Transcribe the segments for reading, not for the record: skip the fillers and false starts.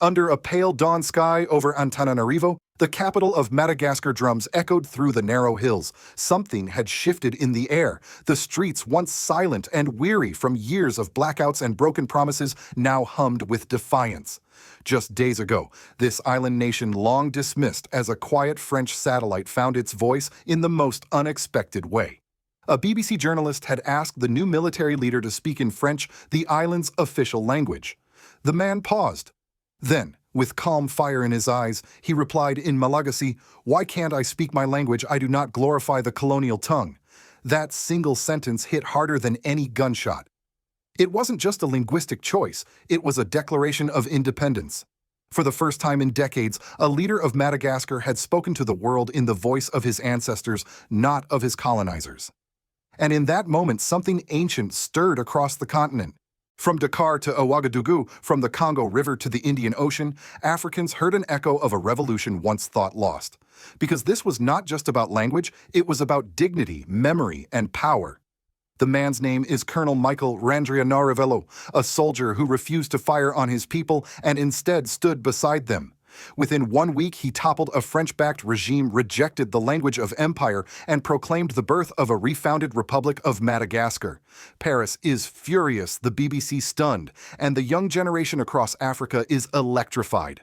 Under a pale dawn sky over Antananarivo, the capital of Madagascar, drums echoed through the narrow hills. Something had shifted in the air. The streets, once silent and weary from years of blackouts and broken promises, now hummed with defiance. Just days ago, this island nation, long dismissed as a quiet French satellite, found its voice in the most unexpected way. A BBC journalist had asked the new military leader to speak in French, the island's official language. The man paused. Then, with calm fire in his eyes, he replied in Malagasy, "Why can't I speak my language? I do not glorify the colonial tongue." That single sentence hit harder than any gunshot. It wasn't just a linguistic choice, it was a declaration of independence. For the first time in decades, a leader of Madagascar had spoken to the world in the voice of his ancestors, not of his colonizers. And in that moment, something ancient stirred across the continent. From Dakar to Ouagadougou, from the Congo River to the Indian Ocean, Africans heard an echo of a revolution once thought lost. Because this was not just about language, it was about dignity, memory, and power. The man's name is Colonel Michael Randrianarivelo, a soldier who refused to fire on his people and instead stood beside them. Within 1 week, he toppled a French-backed regime, rejected the language of empire, and proclaimed the birth of a refounded Republic of Madagascar. Paris is furious, the BBC stunned, and the young generation across Africa is electrified.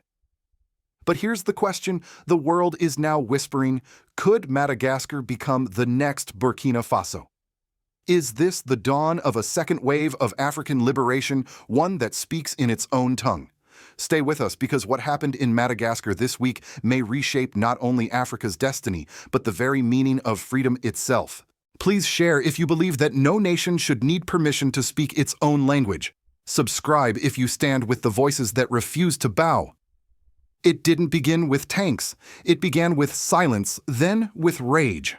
But here's the question the world is now whispering: could Madagascar become the next Burkina Faso? Is this the dawn of a second wave of African liberation, one that speaks in its own tongue? Stay with us, because what happened in Madagascar this week may reshape not only Africa's destiny, but the very meaning of freedom itself. Please share if you believe that no nation should need permission to speak its own language. Subscribe if you stand with the voices that refuse to bow. It didn't begin with tanks. It began with silence, then with rage.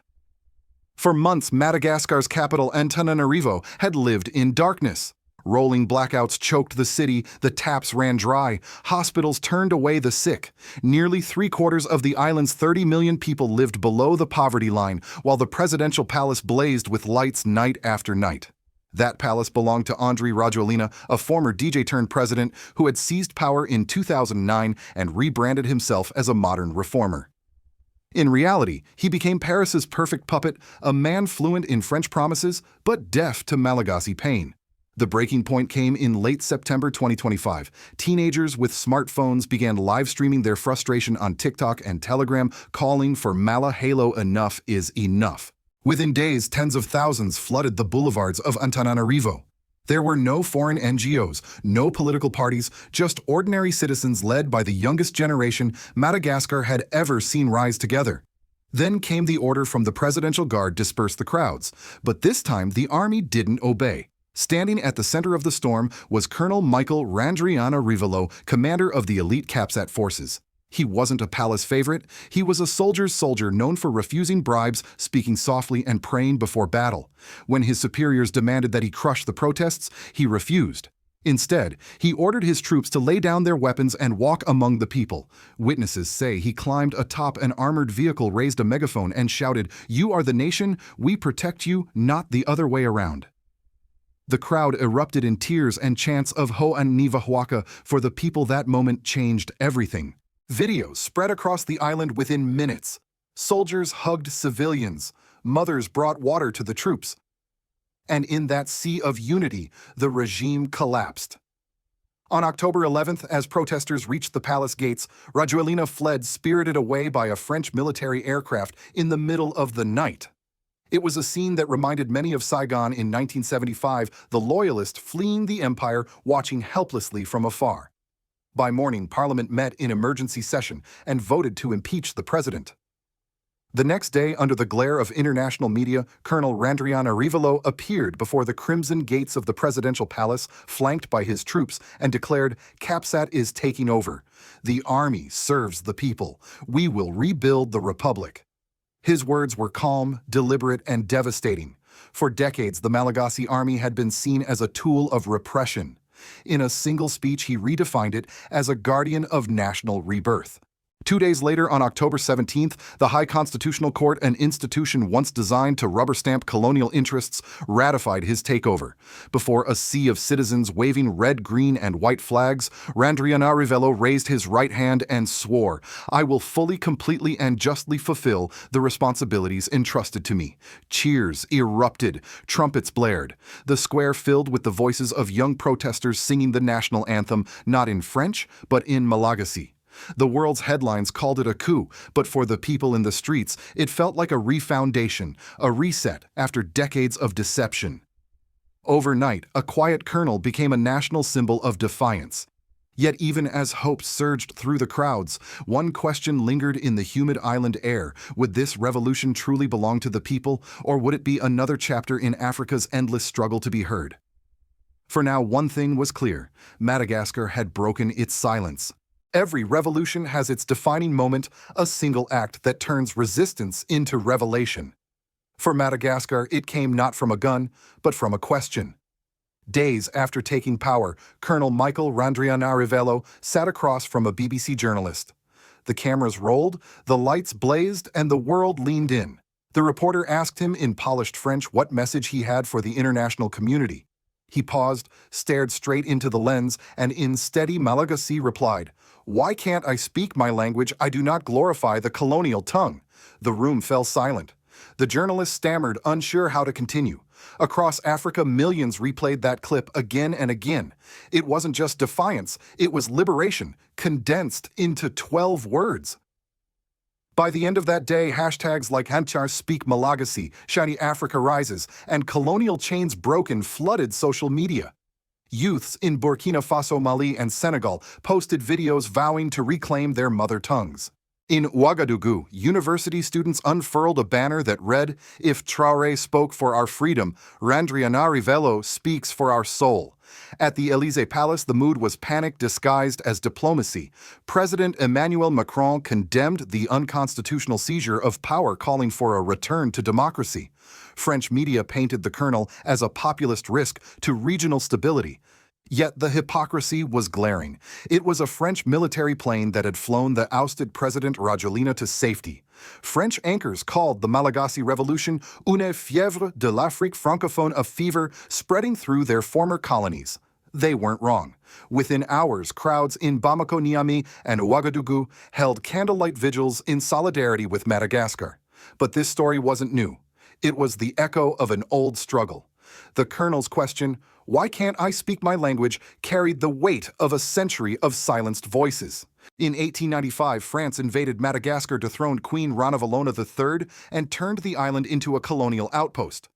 For months, Madagascar's capital, Antananarivo, had lived in darkness. Rolling blackouts choked the city, the taps ran dry, hospitals turned away the sick. Nearly 3/4 of the island's 30 million people lived below the poverty line, while the presidential palace blazed with lights night after night. That palace belonged to Andry Rajoelina, a former DJ-turned-president who had seized power in 2009 and rebranded himself as a modern reformer. In reality, he became Paris's perfect puppet, a man fluent in French promises, but deaf to Malagasy pain. The breaking point came in late September 2025. Teenagers with smartphones began live-streaming their frustration on TikTok and Telegram, calling for Mala Halo enough is enough. Within days, tens of thousands flooded the boulevards of Antananarivo. There were no foreign NGOs, no political parties, just ordinary citizens led by the youngest generation Madagascar had ever seen rise together. Then came the order from the Presidential Guard to disperse the crowds, but this time the army didn't obey. Standing at the center of the storm was Colonel Michael Randrianarivelo, commander of the elite CAPSAT forces. He wasn't a palace favorite, he was a soldier's soldier known for refusing bribes, speaking softly, and praying before battle. When his superiors demanded that he crush the protests, he refused. Instead, he ordered his troops to lay down their weapons and walk among the people. Witnesses say he climbed atop an armored vehicle, raised a megaphone, and shouted, "You are the nation, we protect you, not the other way around." The crowd erupted in tears and chants of Ho an Nivahuaka. For the people, that moment changed everything. Videos spread across the island within minutes. Soldiers hugged civilians. Mothers brought water to the troops. And in that sea of unity, the regime collapsed. On October 11th, as protesters reached the palace gates, Rajoelina fled, spirited away by a French military aircraft in the middle of the night. It was a scene that reminded many of Saigon in 1975, the loyalists fleeing the empire, watching helplessly from afar. By morning, Parliament met in emergency session and voted to impeach the president. The next day, under the glare of international media, Colonel Randrianarivelo appeared before the crimson gates of the presidential palace, flanked by his troops, and declared, "CAPSAT is taking over. The army serves the people. We will rebuild the republic." His words were calm, deliberate, and devastating. For decades, the Malagasy army had been seen as a tool of repression. In a single speech, he redefined it as a guardian of national rebirth. 2 days later, on October 17th, the High Constitutional Court, an institution once designed to rubber-stamp colonial interests, ratified his takeover. Before a sea of citizens waving red, green, and white flags, Randrianarivelo raised his right hand and swore, "I will fully, completely, and justly fulfill the responsibilities entrusted to me." Cheers erupted, trumpets blared. The square filled with the voices of young protesters singing the national anthem, not in French, but in Malagasy. The world's headlines called it a coup, but for the people in the streets, it felt like a refoundation, a reset after decades of deception. Overnight, a quiet kernel became a national symbol of defiance. Yet even as hope surged through the crowds, one question lingered in the humid island air. Would this revolution truly belong to the people, or would it be another chapter in Africa's endless struggle to be heard? For now, one thing was clear: Madagascar had broken its silence. Every revolution has its defining moment, a single act that turns resistance into revelation. For Madagascar, it came not from a gun, but from a question. Days after taking power, Colonel Michael Randrianarivelo sat across from a BBC journalist. The cameras rolled, the lights blazed, and the world leaned in. The reporter asked him in polished French what message he had for the international community. He paused, stared straight into the lens, and in steady Malagasy replied, "Why can't I speak my language? I do not glorify the colonial tongue." The room fell silent. The journalist stammered, unsure how to continue. Across Africa, millions replayed that clip again and again. It wasn't just defiance, it was liberation, condensed into 12 words. By the end of that day, hashtags like Hanchar Speak Malagasy, Shiny Africa Rises, and colonial chains broken flooded social media. Youths in Burkina Faso, Mali, and Senegal posted videos vowing to reclaim their mother tongues. In Ouagadougou, university students unfurled a banner that read, "If Traore spoke for our freedom, Randrianarivelo speaks for our soul." At the Élysée Palace, the mood was panic disguised as diplomacy. President Emmanuel Macron condemned the unconstitutional seizure of power, calling for a return to democracy. French media painted the colonel as a populist risk to regional stability. Yet the hypocrisy was glaring. It was a French military plane that had flown the ousted President Rajolina to safety. French anchors called the Malagasy Revolution une fièvre de l'Afrique francophone, a fever spreading through their former colonies. They weren't wrong. Within hours, crowds in Bamako, Niamey, and Ouagadougou held candlelight vigils in solidarity with Madagascar. But this story wasn't new. It was the echo of an old struggle. The colonel's question, "Why can't I speak my language?" carried the weight of a century of silenced voices. In 1895, France invaded Madagascar, dethroned Queen Ranavalona III, and turned the island into a colonial outpost.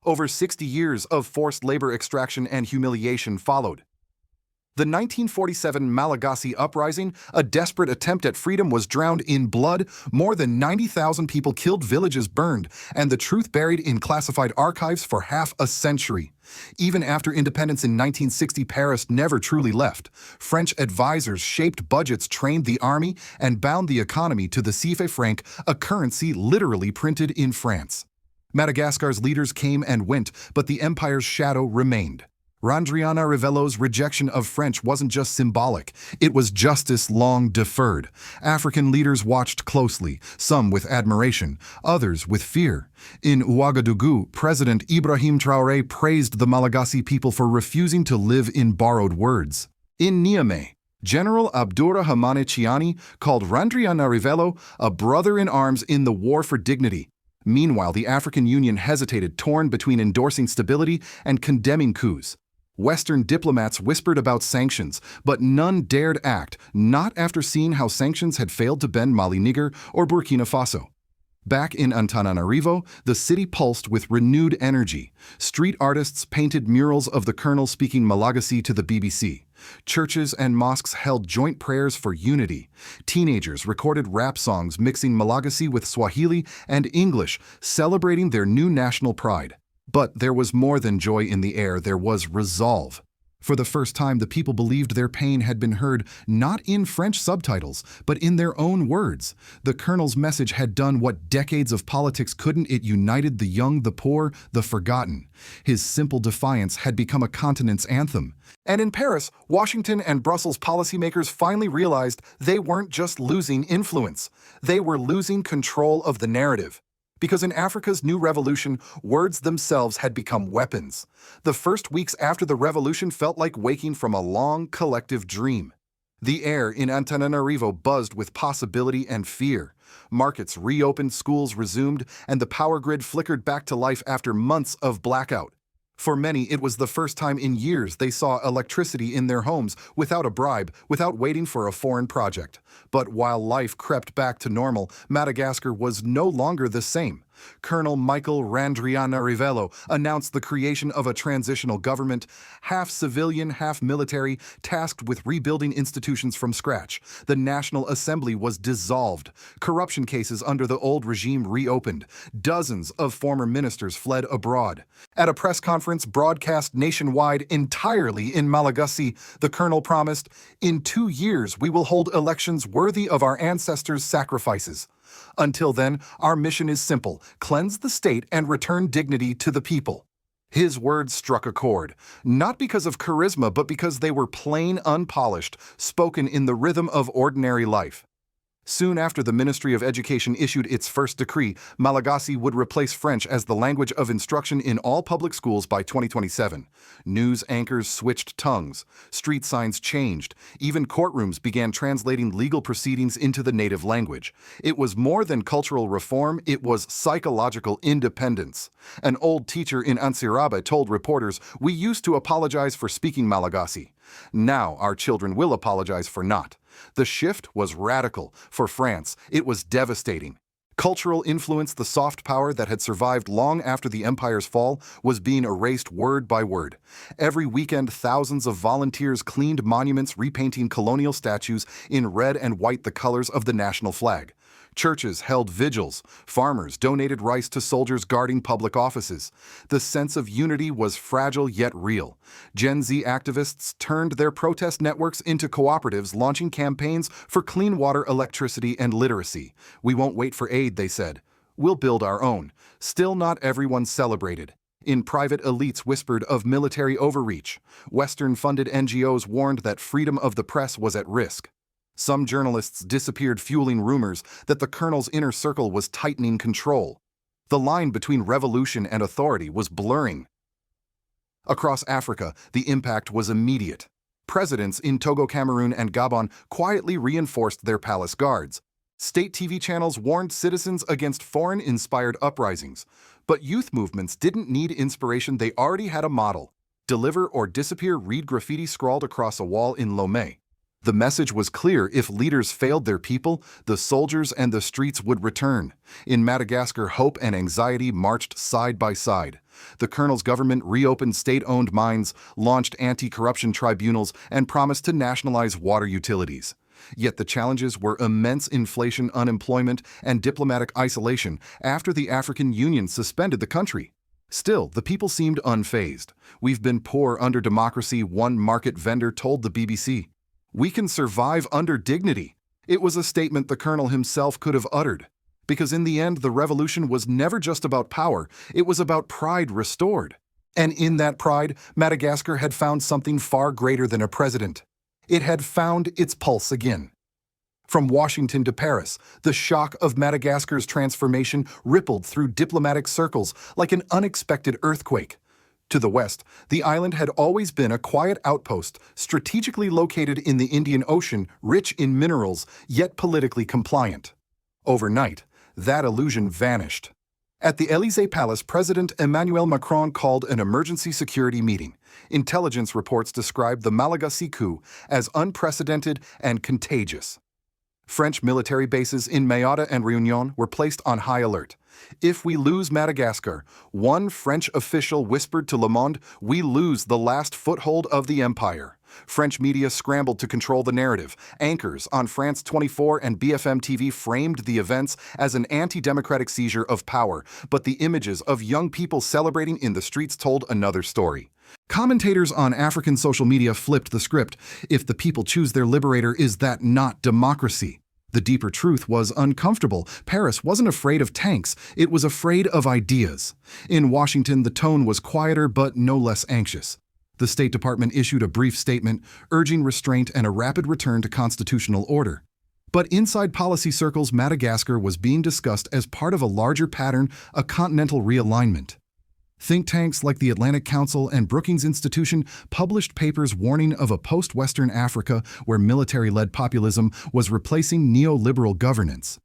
Over 60 years of forced labor extraction and humiliation followed. The 1947 Malagasy Uprising, a desperate attempt at freedom, was drowned in blood. More than 90,000 people killed, villages burned, and the truth buried in classified archives for half a century. Even after independence in 1960, Paris never truly left. French advisors shaped budgets, trained the army, and bound the economy to the CFA franc, a currency literally printed in France. Madagascar's leaders came and went, but the empire's shadow remained. Randrianarivelo's rejection of French wasn't just symbolic, it was justice long deferred. African leaders watched closely, some with admiration, others with fear. In Ouagadougou, President Ibrahim Traoré praised the Malagasy people for refusing to live in borrowed words. In Niamey, General Madagascar Tchiani called Randrianarivelo a brother in arms in the war for dignity. Meanwhile, the African Union hesitated, torn between endorsing stability and condemning coups. Western diplomats whispered about sanctions, but none dared act, not after seeing how sanctions had failed to bend Mali, Niger, or Burkina Faso. Back in Antananarivo, the city pulsed with renewed energy. Street artists painted murals of the colonel speaking Malagasy to the BBC. Churches and mosques held joint prayers for unity. Teenagers recorded rap songs mixing Malagasy with Swahili and English, celebrating their new national pride. But there was more than joy in the air, there was resolve. For the first time, the people believed their pain had been heard not in French subtitles, but in their own words. The colonel's message had done what decades of politics couldn't. It united the young, the poor, the forgotten. His simple defiance had become a continent's anthem. And in Paris, Washington and Brussels policymakers finally realized they weren't just losing influence. They were losing control of the narrative. Because in Africa's new revolution, words themselves had become weapons. The first weeks after the revolution felt like waking from a long, collective dream. The air in Antananarivo buzzed with possibility and fear. Markets reopened, schools resumed, and the power grid flickered back to life after months of blackout. For many, it was the first time in years they saw electricity in their homes without a bribe, without waiting for a foreign project. But while life crept back to normal, Madagascar was no longer the same. Colonel Michael Randrianarivelo announced the creation of a transitional government, half civilian, half military, tasked with rebuilding institutions from scratch. The National Assembly was dissolved. Corruption cases under the old regime reopened. Dozens of former ministers fled abroad. At a press conference broadcast nationwide entirely in Malagasy, the colonel promised, "In 2 years we will hold elections worthy of our ancestors' sacrifices. Until then, our mission is simple: cleanse the state and return dignity to the people." His words struck a chord, not because of charisma, but because they were plain, unpolished, spoken in the rhythm of ordinary life. Soon after the Ministry of Education issued its first decree, Malagasy would replace French as the language of instruction in all public schools by 2027. News anchors switched tongues. Street signs changed. Even courtrooms began translating legal proceedings into the native language. It was more than cultural reform, it was psychological independence. An old teacher in Ansirabe told reporters, "We used to apologize for speaking Malagasy. Now our children will apologize for not." The shift was radical. For France, it was devastating. Cultural influence, the soft power that had survived long after the empire's fall, was being erased word by word. Every weekend, thousands of volunteers cleaned monuments, repainting colonial statues in red and white, the colors of the national flag. Churches held vigils. Farmers donated rice to soldiers guarding public offices. The sense of unity was fragile yet real. Gen Z activists turned their protest networks into cooperatives, launching campaigns for clean water, electricity, and literacy. "We won't wait for aid," they said. "We'll build our own." Still, not everyone celebrated. In private, elites whispered of military overreach. Western-funded NGOs warned that freedom of the press was at risk. Some journalists disappeared, fueling rumors that the colonel's inner circle was tightening control. The line between revolution and authority was blurring. Across Africa, the impact was immediate. Presidents in Togo, Cameroon, and Gabon quietly reinforced their palace guards. State TV channels warned citizens against foreign-inspired uprisings. But youth movements didn't need inspiration, they already had a model. "Deliver or disappear," read graffiti scrawled across a wall in Lomé. The message was clear: if leaders failed their people, the soldiers and the streets would return. In Madagascar, hope and anxiety marched side by side. The colonel's government reopened state-owned mines, launched anti-corruption tribunals, and promised to nationalize water utilities. Yet the challenges were immense: inflation, unemployment, and diplomatic isolation after the African Union suspended the country. Still, the people seemed unfazed. "We've been poor under democracy," one market vendor told the BBC. "We can survive under dignity." It was a statement the colonel himself could have uttered. Because in the end, the revolution was never just about power, it was about pride restored. And in that pride, Madagascar had found something far greater than a president. It had found its pulse again. From Washington to Paris, the shock of Madagascar's transformation rippled through diplomatic circles like an unexpected earthquake. To the west, the island had always been a quiet outpost, strategically located in the Indian Ocean, rich in minerals, yet politically compliant. Overnight, that illusion vanished. At the Élysée Palace, President Emmanuel Macron called an emergency security meeting. Intelligence reports described the Malagasy coup as unprecedented and contagious. French military bases in Mayotte and Réunion were placed on high alert. "If we lose Madagascar," one French official whispered to Le Monde, "we lose the last foothold of the empire." French media scrambled to control the narrative. Anchors on France 24 and BFM TV framed the events as an anti-democratic seizure of power, but the images of young people celebrating in the streets told another story. Commentators on African social media flipped the script. If the people choose their liberator, is that not democracy? The deeper truth was uncomfortable. Paris wasn't afraid of tanks, it was afraid of ideas. In Washington, the tone was quieter but no less anxious. The State Department issued a brief statement urging restraint and a rapid return to constitutional order. But inside policy circles, Madagascar was being discussed as part of a larger pattern, a continental realignment. Think tanks like the Atlantic Council and Brookings Institution published papers warning of a post-Western Africa where military-led populism was replacing neoliberal governance.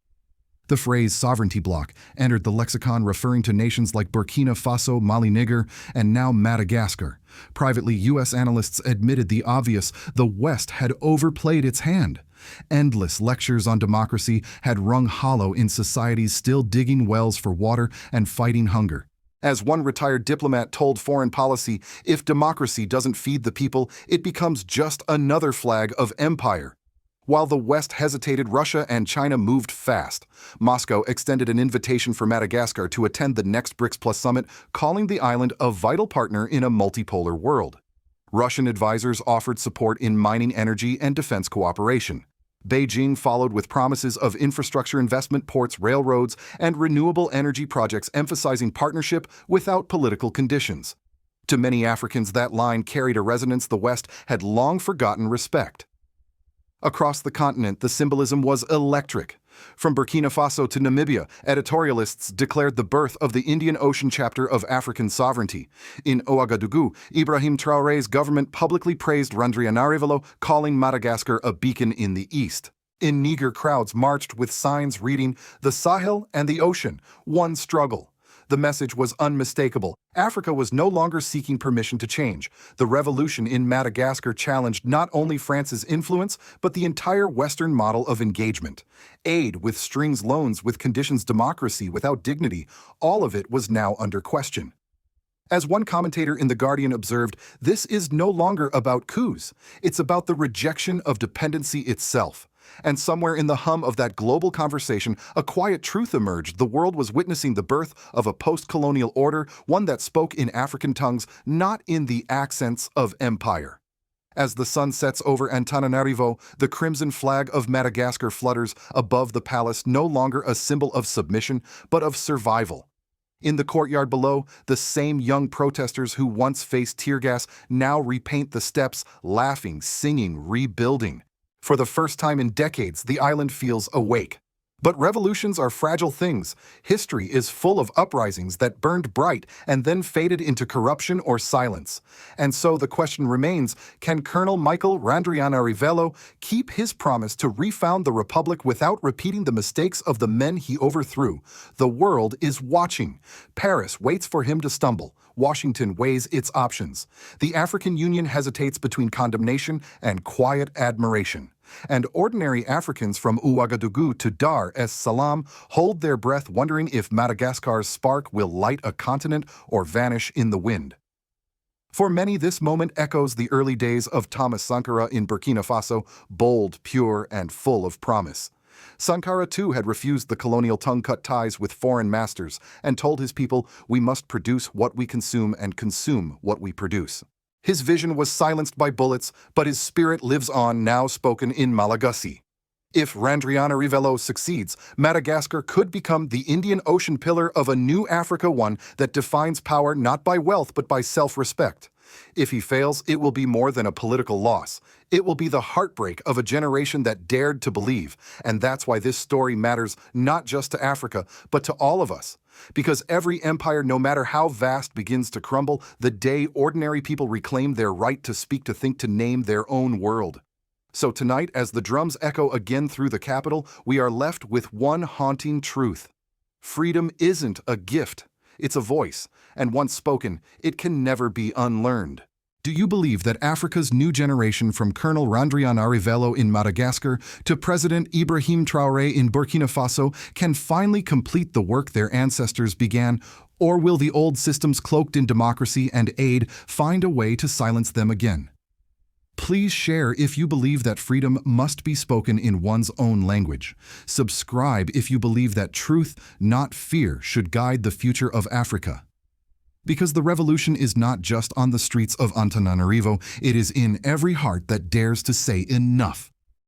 The phrase sovereignty bloc entered the lexicon, referring to nations like Burkina Faso, Mali, Niger, and now Madagascar. Privately, U.S. analysts admitted the obvious: the West had overplayed its hand. Endless lectures on democracy had rung hollow in societies still digging wells for water and fighting hunger. As one retired diplomat told Foreign Policy, if democracy doesn't feed the people, it becomes just another flag of empire. While the West hesitated, Russia and China moved fast. Moscow extended an invitation for Madagascar to attend the next BRICS Plus summit, calling the island a vital partner in a multipolar world. Russian advisors offered support in mining, energy, and defense cooperation. Beijing followed with promises of infrastructure investment, ports, railroads, and renewable energy projects, emphasizing partnership without political conditions. To many Africans, that line carried a resonance the West had long forgotten respect. Across the continent, the symbolism was electric. From Burkina Faso to Namibia, editorialists declared the birth of the Indian Ocean chapter of African sovereignty. In Ouagadougou, Ibrahim Traoré's government publicly praised Randrianarivelo, calling Madagascar a beacon in the east. In Niger, crowds marched with signs reading, "The Sahel and the ocean, one struggle." The message was unmistakable. Africa was no longer seeking permission to change. The revolution in Madagascar challenged not only France's influence, but the entire Western model of engagement. Aid with strings, loans with conditions, democracy without dignity, all of it was now under question. As one commentator in The Guardian observed, this is no longer about coups. It's about the rejection of dependency itself. And somewhere in the hum of that global conversation, a quiet truth emerged. The world was witnessing the birth of a post-colonial order, one that spoke in African tongues, not in the accents of empire. As the sun sets over Antananarivo, the crimson flag of Madagascar flutters above the palace, no longer a symbol of submission, but of survival. In the courtyard below, the same young protesters who once faced tear gas now repaint the steps, laughing, singing, rebuilding. For the first time in decades, the island feels awake. But revolutions are fragile things. History is full of uprisings that burned bright and then faded into corruption or silence. And so the question remains, can Colonel Michael Randrianarivelo keep his promise to refound the republic without repeating the mistakes of the men he overthrew? The world is watching. Paris waits for him to stumble. Washington weighs its options. The African Union hesitates between condemnation and quiet admiration. And ordinary Africans from Ouagadougou to Dar es Salaam hold their breath, wondering if Madagascar's spark will light a continent or vanish in the wind. For many, this moment echoes the early days of Thomas Sankara in Burkina Faso, bold, pure, and full of promise. Sankara, too, had refused the colonial tongue-cut ties with foreign masters and told his people, "We must produce what we consume and consume what we produce." His vision was silenced by bullets, but his spirit lives on, now spoken in Malagasy. If Randrianarivelo succeeds, Madagascar could become the Indian Ocean pillar of a new Africa, one that defines power not by wealth but by self-respect. If he fails, it will be more than a political loss. It will be the heartbreak of a generation that dared to believe. And that's why this story matters not just to Africa, but to all of us. Because every empire, no matter how vast, begins to crumble the day ordinary people reclaim their right to speak, to think, to name their own world. So tonight, as the drums echo again through the capital, we are left with one haunting truth. Freedom isn't a gift. It's a voice, and once spoken, it can never be unlearned. Do you believe that Africa's new generation, from Colonel Randrianarivelo in Madagascar to President Ibrahim Traoré in Burkina Faso, can finally complete the work their ancestors began? Or will the old systems cloaked in democracy and aid find a way to silence them again? Please share if you believe that freedom must be spoken in one's own language. Subscribe if you believe that truth, not fear, should guide the future of Africa. Because the revolution is not just on the streets of Antananarivo, it is in every heart that dares to say enough.